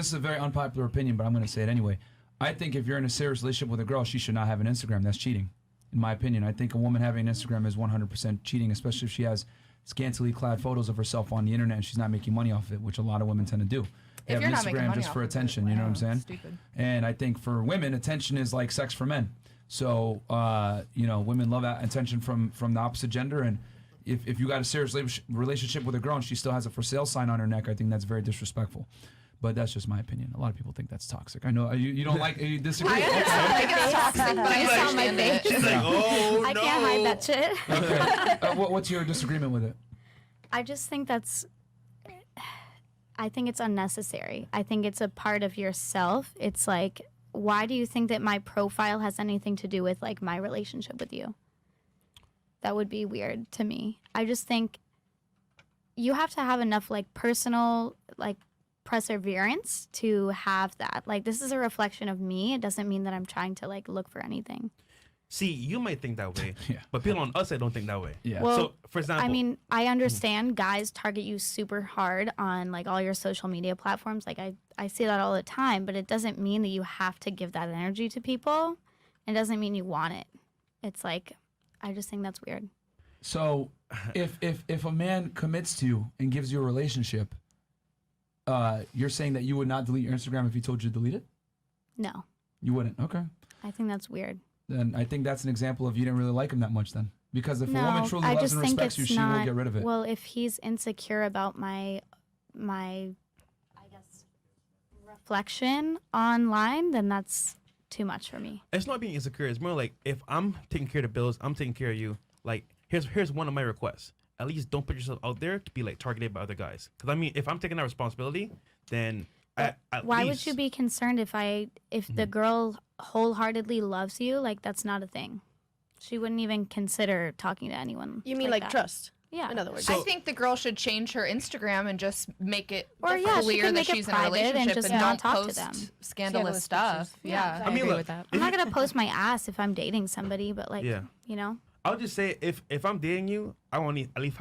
this is a very unpopular opinion, but I'm going to say it anyway. I think if you're in a serious relationship with a girl, she should not have an Instagram. That's cheating, in my opinion. I think a woman having an Instagram is 100% cheating, especially if she has scantily clad photos of herself on the internet and she's not making money off of it, which a lot of women tend to do. They have Instagram just for attention, you know what I'm saying? Stupid. And I think for women, attention is like sex for men. So, you know, women love that attention from the opposite gender. And if you got a serious relationship with a girl and she still has a for sale sign on her neck, I think that's very disrespectful. But that's just my opinion. A lot of people think that's toxic. I know you don't like, you disagree. I understand like it's toxic, but I saw my understand it. face. She's like, oh no. I can't hide that shit. Okay. What's your disagreement with it? I just think I think it's unnecessary. I think it's a part of yourself. It's like, why do you think that my profile has anything to do with like my relationship with you? That would be weird to me. I just think you have to have enough like personal like perseverance to have that. Like, this is a reflection of me. It doesn't mean that I'm trying to like look for anything. See, you might think that way, Yeah. but people on us, I don't think that way. Yeah. Well, So, for example, I mean, I understand guys target you super hard on like all your social media platforms. Like I see that all the time, but it doesn't mean that you have to give that energy to people. It doesn't mean you want it. It's like, I just think that's weird. So if a man commits to you and gives you a relationship, you're saying that you would not delete your Instagram if he told you to delete it? No, You wouldn't. Okay. I think that's weird. Then I think that's an example of you didn't really like him that much then. Because if a woman No, truly I loves just and think respects it's you, she not. will get rid of it. Well, if he's insecure about my, I guess, reflection online, then that's too much for me. it's not being insecure. It's more like, if I'm taking care of the bills, I'm taking care of you. Like, here's one of my requests. At least don't put yourself out there to be like targeted by other guys. Because I mean, if I'm taking that responsibility, then Why would you be concerned if the girl wholeheartedly loves you? Like, that's not a thing. She wouldn't even consider talking to anyone. You mean like that. trust? Yeah. In other words. I think the girl should change her Instagram and just make it Or, yeah, she clear could that make it she's in a private and relationship just and not don't talk to post them. scandalous stuff. Yeah. I mean, agree look, with that. I'm not gonna post my ass if I'm dating somebody, but like, Yeah. you know. I'll just say, if I'm dating you, I want to at least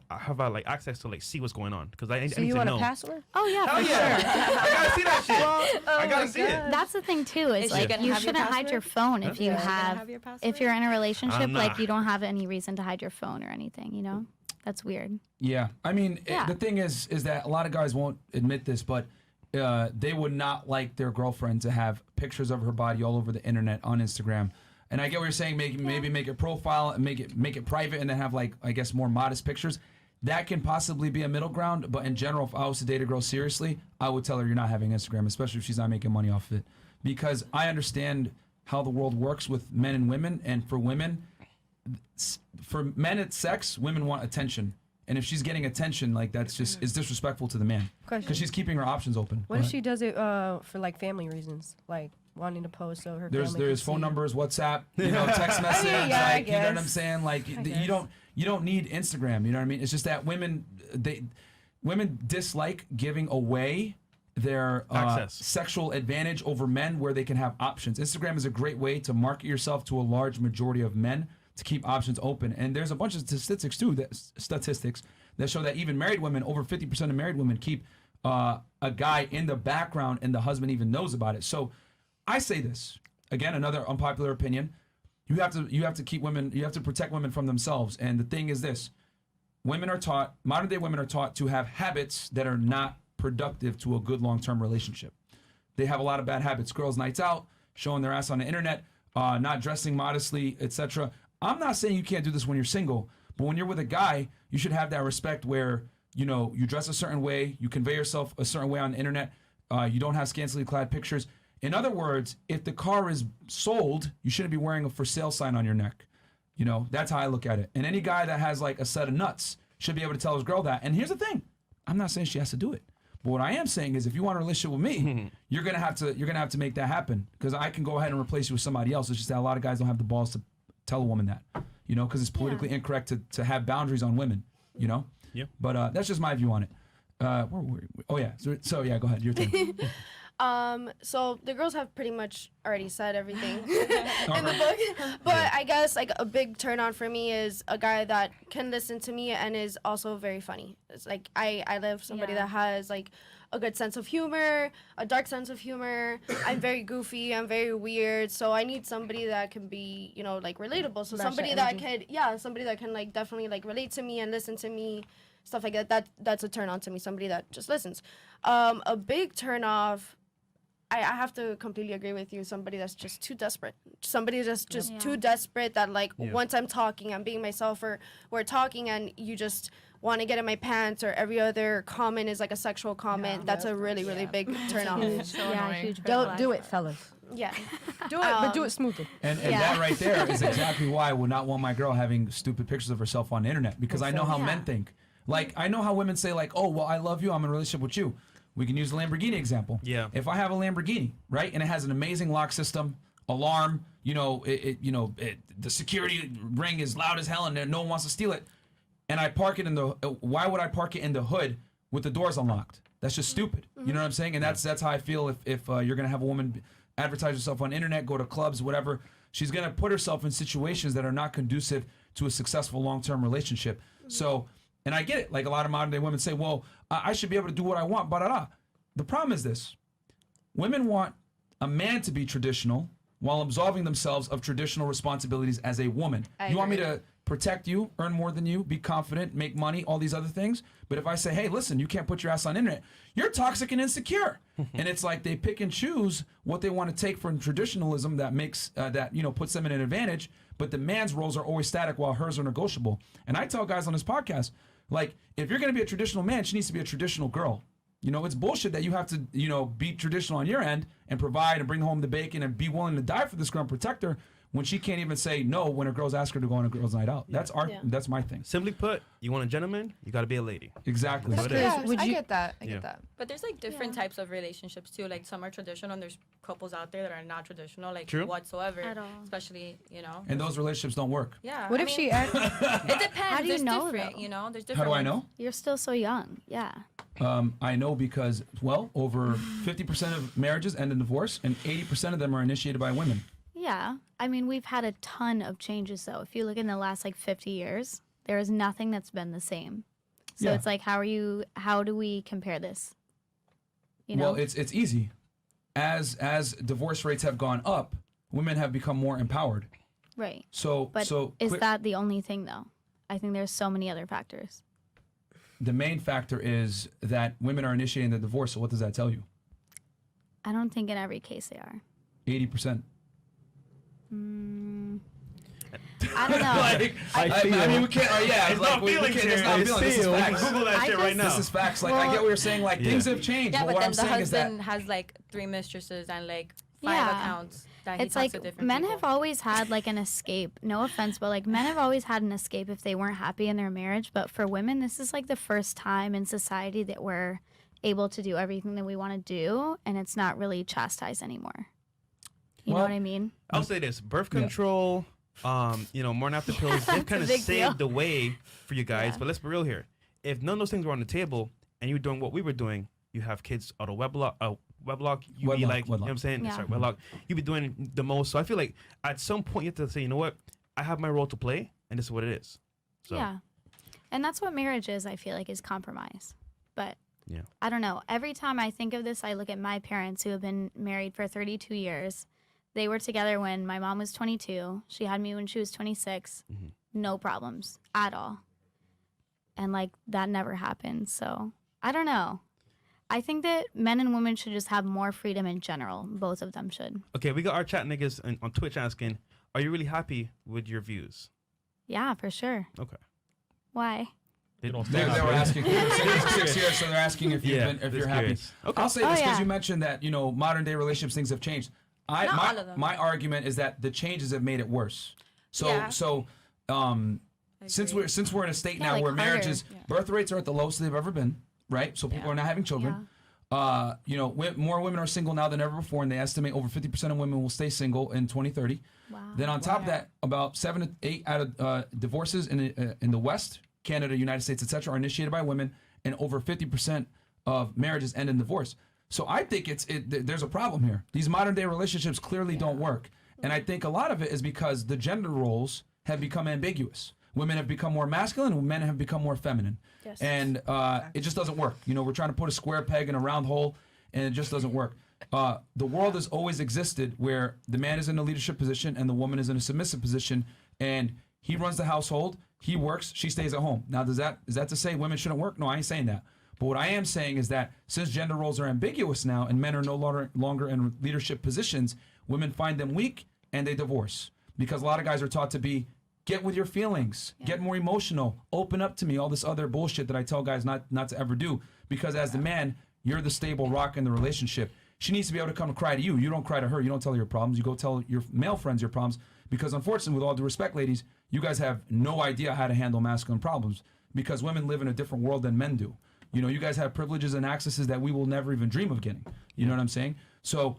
have like access to like see what's going on, because I need So you to want know. a password? Oh yeah, Hell for yeah! sure. I gotta see that shit. I gotta see it. That's the thing too. Is Is she like gonna you have your shouldn't hide your phone if you Is she gonna have, have your if password? you're in a relationship. Nah. Like, you don't have any reason to hide your phone or anything. You know, that's weird. Yeah, I mean, Yeah. the thing is that a lot of guys won't admit this, but they would not like their girlfriend to have pictures of her body all over the internet on Instagram. And I get what you're saying. Maybe make a profile and make it private, and then have like, I guess, more modest pictures. That can possibly be a middle ground. But in general, if I was to date a girl seriously, I would tell her you're not having Instagram, especially if she's not making money off of it, because I understand how the world works with men and women. And for women, for men it's sex, women want attention. And if she's getting attention, like, that's just is disrespectful to the man, because she's keeping her options open. What if she does it for like family reasons, like wanting to post so her family There's can phone see? numbers, WhatsApp, you know, text message, yeah, I like, you know what I'm guess. saying? Like, you don't need Instagram, you know what I mean? It's just that women dislike giving away their Access. sexual advantage over men, where they can have options. Instagram is a great way to market yourself to a large majority of men, to keep options open. And there's a bunch of statistics that show that even married women, over 50% of married women, keep a guy in the background, and the husband even knows about it. So I say this again, another unpopular opinion: you have to keep women, you have to protect women from themselves. And the thing is this: modern day women are taught to have habits that are not productive to a good long-term relationship. They have a lot of bad habits: girls' nights out, showing their ass on the internet, not dressing modestly, etc. I'm not saying you can't do this when you're single, but when you're with a guy, you should have that respect where, you know, you dress a certain way, you convey yourself a certain way on the internet, you don't have scantily clad pictures. In other words, if the car is sold, you shouldn't be wearing a for sale sign on your neck. You know, that's how I look at it. And any guy that has like a set of nuts should be able to tell his girl that. And here's the thing: I'm not saying she has to do it, but what I am saying is, if you want a relationship with me, you're gonna have to make that happen, because I can go ahead and replace you with somebody else. It's just that a lot of guys don't have the balls to tell a woman that, you know, because it's politically incorrect to have boundaries on women, you know. Yeah. But that's just my view on it. Where were we? Oh yeah. So yeah, go ahead. Your turn. So the girls have pretty much already said everything in the book. But I guess like a big turn on for me is a guy that can listen to me and is also very funny. It's like I love somebody that has like a good sense of humor, a dark sense of humor. I'm very goofy, I'm very weird, so I need somebody that can be, you know, like relatable. So Match somebody the that energy. somebody that can like definitely like relate to me and listen to me, stuff like that. That's a turn on to me. Somebody that just listens. A big turn off. I have to completely agree with you. Somebody that's just too desperate. Somebody that's just too desperate that like once I'm talking, I'm being myself, or we're talking and you just want to get in my pants, or every other comment is like a sexual comment. That's a really, really big turn off. So Yeah, annoying. huge red Don't flag. do it, fellas. Yeah. Do it, but do it smoothly. And Yeah. that right there is exactly why I would not want my girl having stupid pictures of herself on the internet, because I know how men think. Like, I know how women say, like, oh, well, I love you, I'm in a relationship with you. We can use the Lamborghini example. Yeah. If I have a Lamborghini, right, and it has an amazing lock system, alarm, the security ring is loud as hell and no one wants to steal it, and I park it in the, why would I park it in the hood with the doors unlocked? That's just stupid. You know what I'm saying? And that's how I feel if you're gonna have a woman advertise herself on the internet, go to clubs, whatever. She's gonna put herself in situations that are not conducive to a successful long-term relationship. So, and I get it. Like a lot of modern day women say, well, I should be able to do what I want, blah. The problem is this. Women want a man to be traditional while absolving themselves of traditional responsibilities as a woman. You want me to protect you, earn more than you, be confident, make money, all these other things. But if I say, hey, listen, you can't put your ass on the internet, you're toxic and insecure. And it's like they pick and choose what they want to take from traditionalism that makes, puts them in an advantage. But the man's roles are always static while hers are negotiable. And I tell guys on this podcast, like, if you're going to be a traditional man, she needs to be a traditional girl. You know, it's bullshit that you have to, be traditional on your end and provide and bring home the bacon and be willing to die for this girl and protect her when she can't even say no when her girls ask her to go on a girls' night out. That's my thing. Simply put, you want a gentleman, you got to be a lady. Exactly. That's Yeah, Would I you- get that. I Yeah. get that. But there's like different types of relationships too. Like some are traditional, and there's couples out there that are not traditional, like True. whatsoever. At all. Especially, And those relationships don't work. Yeah. What I if mean, she act? It depends. How do you There's know, different, though? There's How different. do I ones. know? You're still so young. Yeah. I know because, well, over 50% of marriages end in divorce, and 80% of them are initiated by women. Yeah. I mean, we've had a ton of changes, though. If you look in the last, 50 years, there is nothing that's been the same. So Yeah. it's like, how do we compare this? You know? Well, it's easy. As divorce rates have gone up, women have become more empowered. right. So, But is that the only thing, though? I think there's so many other factors. the main factor is that women are initiating the divorce. So what does that tell you? I don't think in every case they are. 80%. I don't know. I mean, we can't. It's not feelings It's here. not It's feelings. This is feels. facts. Google that I shit right just- now. This is facts. Like, I get what you're saying. Like, things have changed. Yeah, but but what then I'm the saying is that husband has like 3 mistresses and like 5 Yeah. accounts that he It's talks like to different men people. have always had an escape. No offense, but men have always had an escape if they weren't happy in their marriage. But for women, this is the first time in society that we're able to do everything that we want to do, and it's not really chastised anymore. You know Well, what I mean? I'll say this: birth control, morning after pills, they've kind of big saved deal. the way for you guys. Yeah. But let's be real here: if none of those things were on the table, and you were doing what we were doing, you have kids out of wedlock. You be Wedlock, like, you know what I'm saying? Yeah. Sorry, wedlock. You be doing the most. So I feel like at some point you have to say, you know what? I have my role to play, and this is what it is. So Yeah. And that's what marriage is, I feel is compromise. But Yeah. I don't know. Every time I think of this, I look at my parents who have been married for 32 years. They were together when my mom was 22. She had me when she was 26. Mm-hmm. No problems at all. And that never happened. So I don't know. I think that men and women should just have more freedom in general. Both of them should. Okay, we got our chat niggas on Twitch asking, "Are you really happy with your views?" Yeah, for sure. Okay. Why? They don't they were asking. It's 6 years, so they're asking if Yeah, if just you're happy. curious. Okay. I'll say Oh, this because yeah. you mentioned that modern day relationships, things have changed. Not all of them. My argument is that the changes have made it worse. So Yeah. since agree. we're in a state Yeah, now where harder. marriages birth rates are at the lowest they've ever been, right? So people are not having children. More women are single now than ever before, and they estimate over 50% of women will stay single in 2030. Wow. Then on top of that, about 7 to 8 out of divorces in the West, Canada, United States, etc., are initiated by women, and over 50% of marriages end in divorce. So I think there's a problem here. These modern day relationships clearly don't work. And I think a lot of it is because the gender roles have become ambiguous. Women have become more masculine and men have become more feminine. Yes. And it just doesn't work. You know, we're trying to put a square peg in a round hole and it just doesn't work. The world has always existed where the man is in a leadership position and the woman is in a submissive position, and he runs the household, he works, she stays at home. Now, is that to say women shouldn't work? No, I ain't saying that. But what I am saying is that since gender roles are ambiguous now and men are no longer in leadership positions, women find them weak and they divorce. Because a lot of guys are taught to be, get with your feelings, get more emotional, open up to me, all this other bullshit that I tell guys not to ever do. Because as the man, you're the stable rock in the relationship. She needs to be able to come and cry to you. You don't cry to her. You don't tell her your problems. You go tell your male friends your problems. Because unfortunately, with all due respect, ladies, you guys have no idea how to handle masculine problems. Because women live in a different world than men do. You know, you guys have privileges and accesses that we will never even dream of getting. You know what I'm saying? So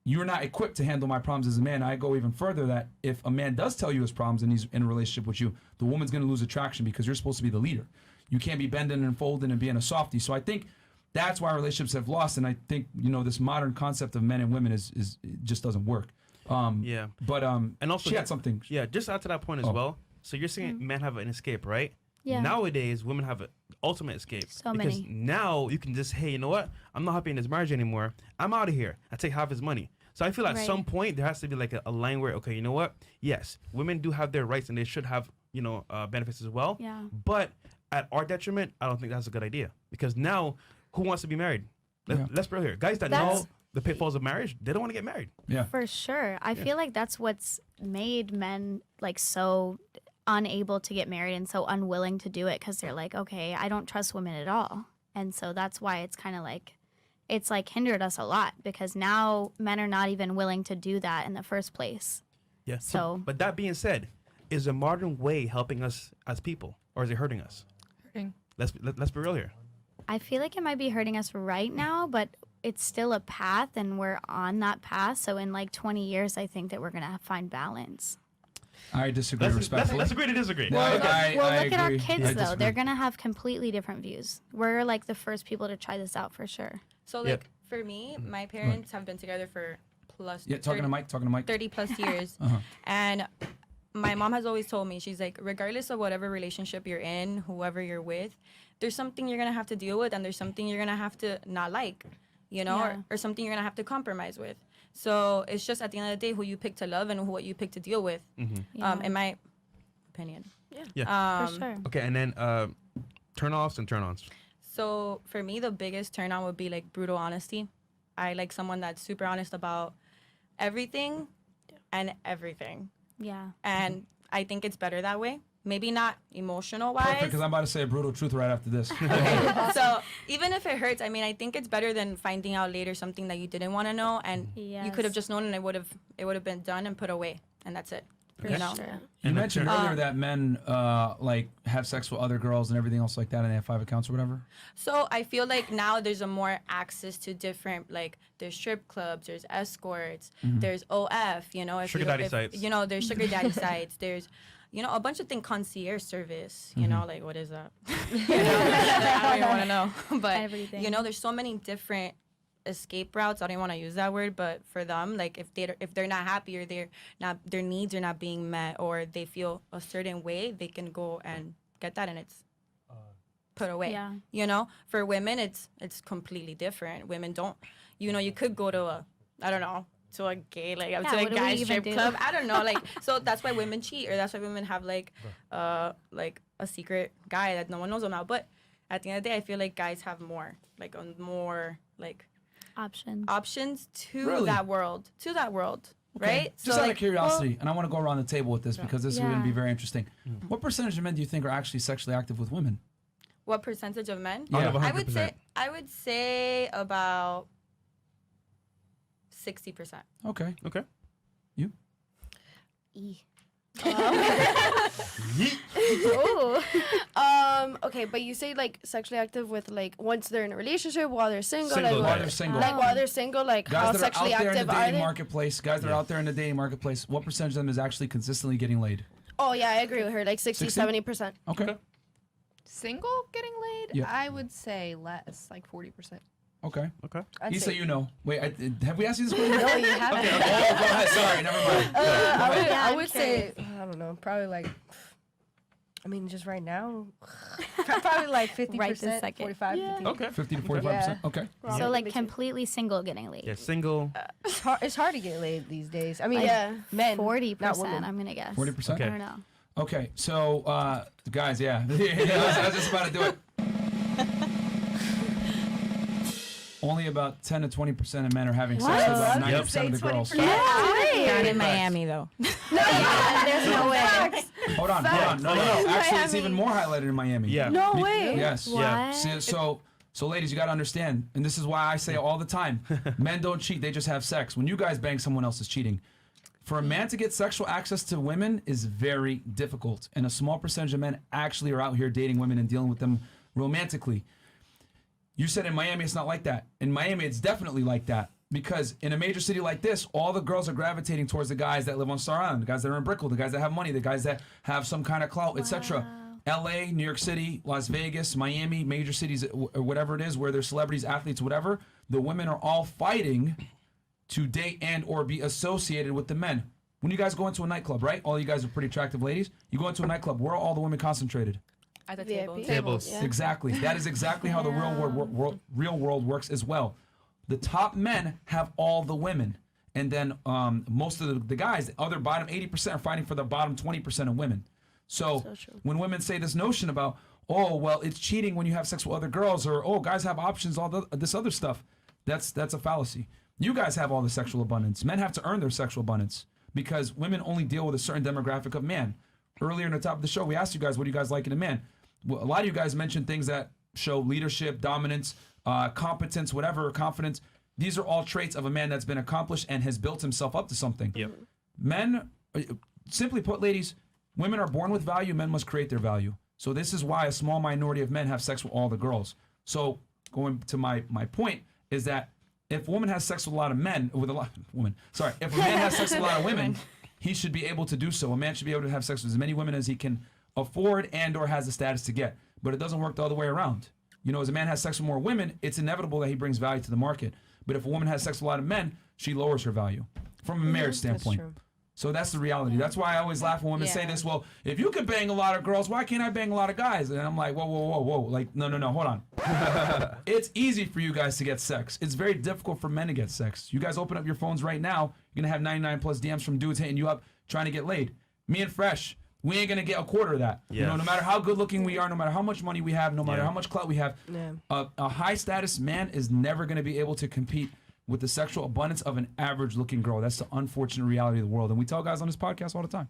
you're not equipped to handle my problems as a man. I go even further that if a man does tell you his problems and he's in a relationship with you, the woman's going to lose attraction because you're supposed to be the leader. You can't be bending and folding and being a softie. So I think that's why relationships have lost. And I think, you know, this modern concept of men and women is it just doesn't work. Yeah. But And also, she had something. Yeah, just add to that point as well. So you're saying men have an escape, right? Yeah. Nowadays, women have an ultimate escape. So because many. now you can just, hey, you know what? I'm not happy in this marriage anymore. I'm out of here. I take half his money. So I feel at Right. some point there has to be like a line where, okay, you know what? Yes, women do have their rights and they should have, you know, benefits as well. Yeah. But at our detriment, I don't think that's a good idea. Because now, who wants to be married? Let's be real here. Guys that That's- know the pitfalls of marriage, they don't want to get married. Yeah. For sure. I feel like that's what's made men like so unable to get married and so unwilling to do it because they're like, okay, I don't trust women at all. And so that's why it's kind of like, it's like hindered us a lot because now men are not even willing to do that in the first place. Yeah. So- but that being said, is the modern way helping us as people, or is it hurting us? Hurting. Let's be real here. I feel like it might be hurting us right now, but it's still a path and we're on that path. So in like 20 years, I think that we're going to find balance. I disagree Let's respectfully. agree to disagree. No, I Look at our agree. kids, I though. disagree. They're going to have completely different views. We're like the first people to try this out for sure. So Yeah. like for me, my parents have been together for plus Yeah, talking to Mike. 30 plus years. Uh-huh. And my mom has always told me, she's like, regardless of whatever relationship you're in, whoever you're with, there's something you're gonna have to deal with and there's something you're gonna have to not like, you know, Yeah. or something you're gonna have to compromise with. So it's just at the end of the day who you pick to love and what you pick to deal with. Yeah. In my opinion. Yeah. For sure. Okay, and then turn offs and turn ons. So for me, the biggest turn on would be like brutal honesty. I like someone that's super honest about everything and everything. Yeah. And I think it's better that way. Maybe not emotional wise. Perfect, because I'm about to say a brutal truth right after this. So even if it hurts, I mean, I think it's better than finding out later something that you didn't want to know and you could have Yes. just known and it would have been done and put away and that's it. For You know? sure. You And mentioned then- earlier that men like have sex with other girls and everything else like that, and they have 5 accounts or whatever. So I feel like now there's a more access to different, like there's strip clubs, there's escorts, there's OF, you know, if Sugar you, daddy if, sites. you know, there's sugar daddy sites, there's, you know, a bunch of things, concierge service, you know, like what is that? You know, I don't even want to know, but Everything. you know, there's so many different escape routes. I don't want to use that word, but for them, like if they're not happy or their needs are not being met or they feel a certain way, they can go and get that and it's put away. Yeah. You know, for women, it's completely different. Women don't, you know, you could go to to a gay, like Yeah, to what a do we guy even strip do? club. I don't know, like so that's why women cheat or that's why women have like a secret guy that no one knows about. But at the end of the day, I feel like guys have more Options. options to Really? that world, right? Just out of curiosity, and I want to go around the table with this because this is going to be Yeah. very interesting. What percentage of men do you think are actually sexually active with women? What percentage of men? Yeah. Out of I 100%. would say about 60%. Okay. Okay. You? Ooh. Okay, but you say like sexually active with like once they're in a relationship, while they're single, Single, like While yeah. they're single. like while they're single, like how Guys that are sexually out there in the active are dating they? marketplace, guys that are out there in the dating marketplace, what percentage of them is actually consistently getting laid? Oh yeah, I agree with her. Like 60, 60? 70%. Okay. Single getting laid? Yeah. I would say less, like 40%. Okay. Okay. I'd Issa, say- you know. Wait, have we asked you this question? No, you haven't. Okay. Oh, go ahead. Sorry, never mind. I would I'm say, I don't know, probably like, I mean, just right now, probably like 50%, Right this second. 45, 50. Okay. 50 to 45%. Yeah. Okay. So like completely single getting laid. Yeah, single. It's hard to get laid these days. I mean, Yeah. men, 40%, not women. I'm gonna guess. 40%? I Okay. don't know. Okay. So, guys, yeah. I was just about to do it. Only about 10 to 20% of men are having sex with about What? 90% of the girls. Not in Miami though. There's no way. Hold on. No. Actually, it's even more highlighted in Miami. Yeah. No Be- way. Yes. Yeah. What? So, ladies, you got to understand, and this is why I say all the time, men don't cheat; they just have sex. When you guys bang someone else, is cheating. For a man to get sexual access to women is very difficult, and a small percentage of men actually are out here dating women and dealing with them romantically. You said in Miami it's not like that. In Miami, it's definitely like that. Because in a major city like this, all the girls are gravitating towards the guys that live on Star Island, the guys that are in Brickell, the guys that have money, the guys that have some kind of clout, etc. LA, New York City, Las Vegas, Miami, major cities, or whatever it is, where there's celebrities, athletes, whatever, the women are all fighting to date and or be associated with the men. When you guys go into a nightclub, right? All you guys are pretty attractive ladies. You go into a nightclub, where are all the women concentrated? At the VIP. Tables. Yeah. Exactly. That is exactly how the real world works as well. The top men have all the women, and then most of the guys, the other bottom 80% are fighting for the bottom 20% of women. So when women say this notion about, oh well, it's cheating when you have sex with other girls, or oh guys have options, this other stuff, that's a fallacy. You guys have all the sexual abundance. Men have to earn their sexual abundance because women only deal with a certain demographic of man. Earlier in the top of the show, we asked you guys, what do you guys like in a man? Well, a lot of you guys mentioned things that show leadership, dominance, competence, whatever, confidence. These are all traits of a man that's been accomplished and has built himself up to something. Yep. Men, simply put, ladies, women are born with value. Men must create their value. So this is why a small minority of men have sex with all the girls. So going to my point is that if a woman has sex with a lot of men, if a man has sex with a lot of women, he should be able to do so. A man should be able to have sex with as many women as he can afford and or has the status to get. But it doesn't work the other way around. You know, as a man has sex with more women, it's inevitable that he brings value to the market. But if a woman has sex with a lot of men, she lowers her value from a marriage standpoint. true. So that's the reality. That's why I always laugh when women say this, well, if you can bang a lot of girls, why can't I bang a lot of guys? And I'm like, whoa. Like, no, hold on. It's easy for you guys to get sex. It's very difficult for men to get sex. You guys open up your phones right now, you're going to have 99 plus DMs from dudes hitting you up trying to get laid. Me and Fresh, we ain't going to get a quarter of that. You know, no matter how good looking we are, no matter how much money we have, no matter how much clout we have, a high status man is never going to be able to compete with the sexual abundance of an average looking girl. That's the unfortunate reality of the world. And we tell guys on this podcast all the time.